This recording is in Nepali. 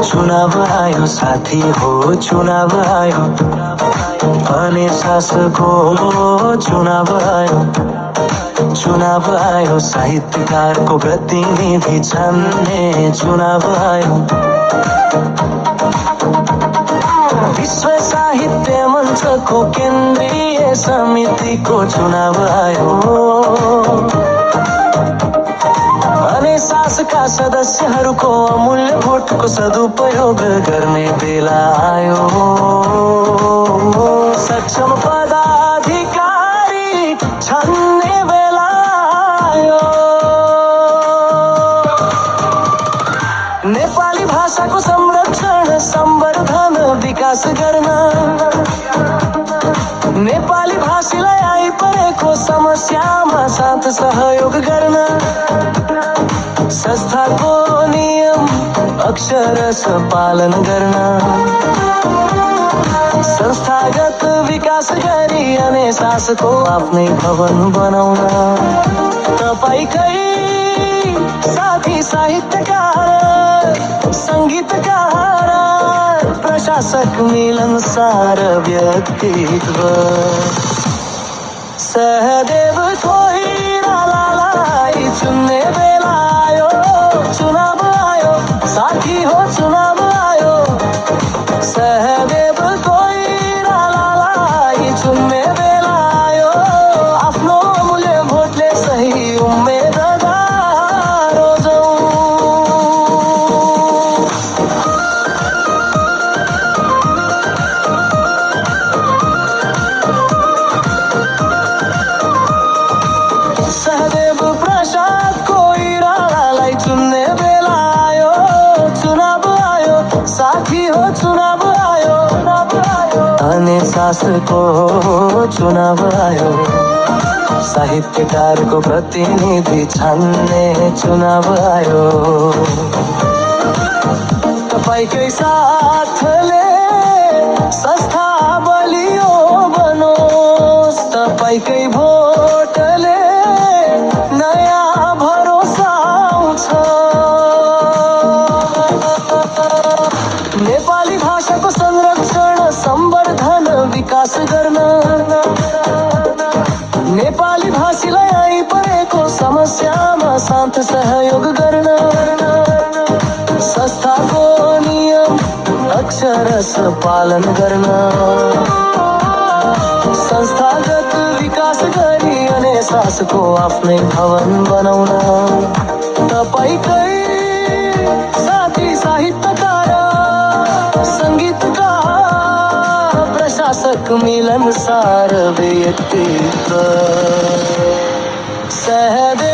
चुनाव आयो साथी हो, चुनाव आयो भने शासको चुनाव आयो। चुनाव आयो साहित्यकारको प्रतिनिधि छान्ने चुनाव आयो। विश्व साहित्य मञ्चको केन्द्रीय समितिको चुनाव आयो। भने शासकका सदस्यहरूको अमूल्य भोटको सदुपयोग गर्ने बेला आयो। सक्षम पदाधिकारी छान्ने बेला आयो। नेपाली भाषाको संरक्षण सम्वर्धन विकास गर्न, नेपाली भाषीलाई आइपरेको समस्यामा साथ सहयोग गर्न, संस्थाको नियम अक्षरशः पालन गर्न, संस्थागत विकास गरी अनि शासकको आफ्नै भवन बनाउन। तपाईकै साथी साहित्यकार, संगीतकार, प्रशासक मिलनसार व्यक्तित्व सहदेव कोइरालालाई चुन्ने बेला आयो। चुनाव आयो साथी हो, चुनाव आयो। सहदेव कोइरालालाई चुन्ने बेला आयो। आफ्नो अमूल्य भोटले सही उम्मेदवार रोजौं। सहदेव प्रसाद कोइरालालाई चुन्ने बेला आयो। चुनाव आयो साथी हो, चुनाव आयो। अनि शासकको चुनाव आयो। साहित्यकारको प्रतिनिधि छान्ने चुनाव आयो। तपाईकै साथले संस्था बलियो बनोस्, तपाईकै भोटले नयाँ भरोसा आउँछ। नेपाली भाषाको संरक्षण सम्वर्धन विकास गर्न, नेपाली भाषीलाई आइपरेको समस्यामा साथ सहयोग गर्न, संस्थाको नियम अक्षरशः पालन गर्न, संस्थागत विकास गरी अनि शासकको आफ्नै भवन बनाउन। तपाईकै साथी साहित्यकार, संगीतकार, प्रशासक मिलनसार व्यक्तित्व सहदेव